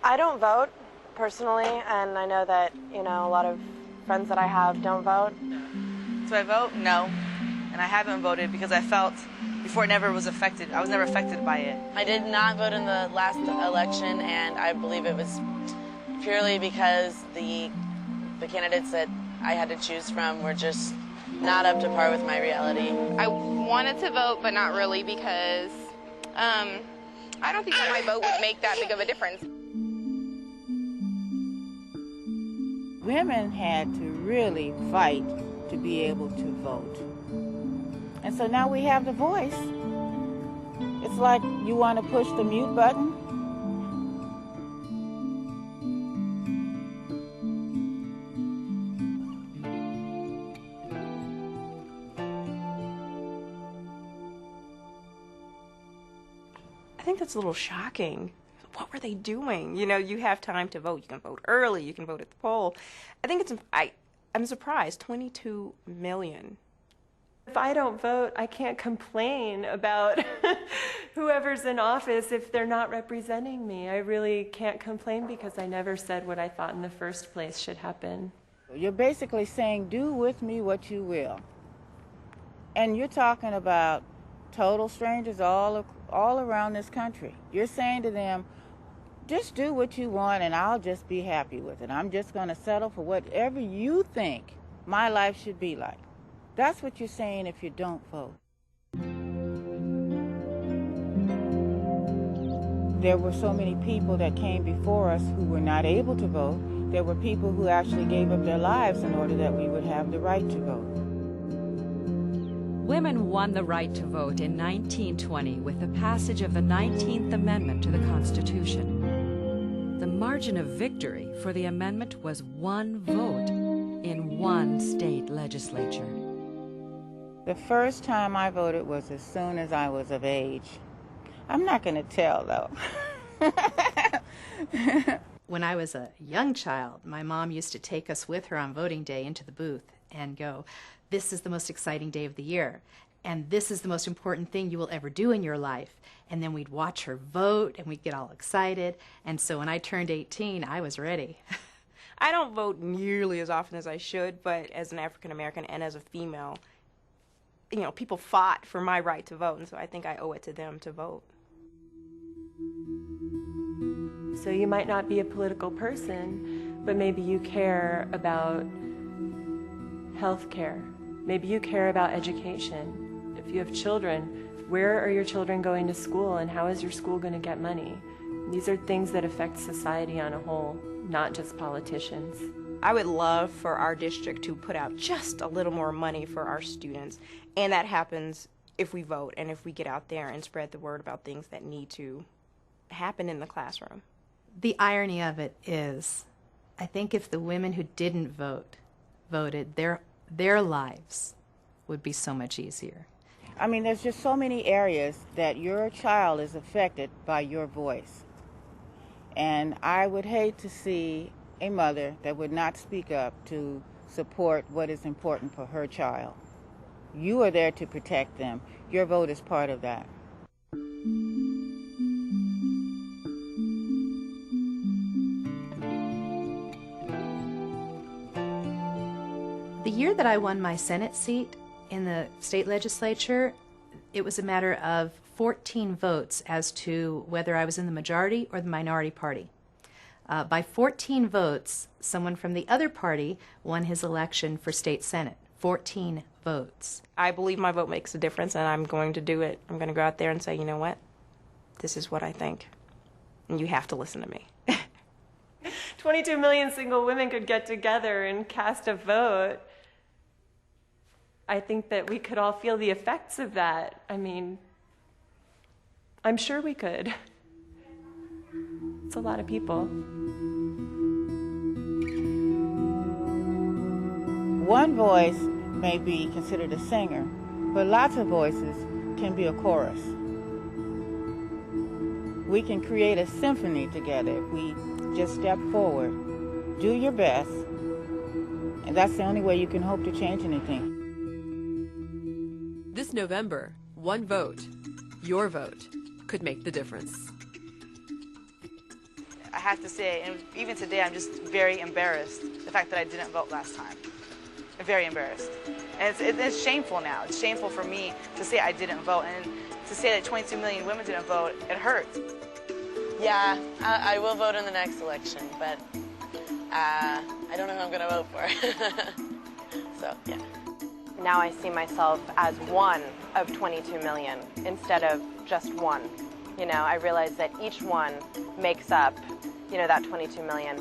I don't vote personally, and I know that, a lot of friends that I have don't vote. Do I vote? No. And I haven't voted because I felt before it never was affected. I was never affected by it. I did not vote in the last election, and I believe it was purely because the candidates that I had to choose from were just not up to par with my reality. I wanted to vote, but not really, because I don't think that my vote would make that big of a difference. Women had to really fight to be able to vote. And so now we have the voice. It's like you want to push the mute button. I think that's a little shocking. What were they doing? You have time to vote. You can vote early. You can vote at the poll. I think I'm surprised. 22 million. If I don't vote, I can't complain about whoever's in office if they're not representing me. I really can't complain because I never said what I thought in the first place should happen. You're basically saying, do with me what you will. And you're talking about total strangers all around this country. You're saying to them, just do what you want and I'll just be happy with it. I'm just going to settle for whatever you think my life should be like. That's what you're saying if you don't vote. There were so many people that came before us who were not able to vote. There were people who actually gave up their lives in order that we would have the right to vote. Women won the right to vote in 1920 with the passage of the 19th Amendment to the Constitution. The margin of victory for the amendment was 1 vote in 1 state legislature. The first time I voted was as soon as I was of age. I'm not going to tell, though. When I was a young child, my mom used to take us with her on voting day into the booth and go, "This is the most exciting day of the year, and this is the most important thing you will ever do in your life." And then we'd watch her vote, and we'd get all excited. And so when I turned 18, I was ready. I don't vote nearly as often as I should, but as an African American and as a female, people fought for my right to vote, and so I think I owe it to them to vote. So you might not be a political person, but maybe you care about health care. Maybe you care about education. If you have children, where are your children going to school and how is your school going to get money? These are things that affect society on a whole, not just politicians. I would love for our district to put out just a little more money for our students, and that happens if we vote and if we get out there and spread the word about things that need to happen in the classroom. The irony of it is, I think if the women who didn't vote voted, their lives would be so much easier. I mean, there's just so many areas that your child is affected by your voice. And I would hate to see a mother that would not speak up to support what is important for her child. You are there to protect them. Your vote is part of that. The year that I won my Senate seat in the state legislature, it was a matter of 14 votes as to whether I was in the majority or the minority party. By 14 votes, someone from the other party won his election for state senate. 14 votes. I believe my vote makes a difference, and I'm going to do it. I'm going to go out there and say, you know what? This is what I think, and you have to listen to me. 22 million single women could get together and cast a vote. I think that we could all feel the effects of that. I mean, I'm sure we could. It's a lot of people. One voice may be considered a singer, but lots of voices can be a chorus. We can create a symphony together if we just step forward, do your best, and that's the only way you can hope to change anything. This November, one vote, your vote, could make the difference. I have to say, and even today, I'm just very embarrassed, the fact that I didn't vote last time. I'm very embarrassed. And it's shameful now. It's shameful for me to say I didn't vote, and to say that 22 million women didn't vote, it hurts. Yeah, I will vote in the next election, but I don't know who I'm going to vote for. So, yeah. Now I see myself as one of 22 million instead of just one. You know, I realize that each one makes up, you know, that 22 million.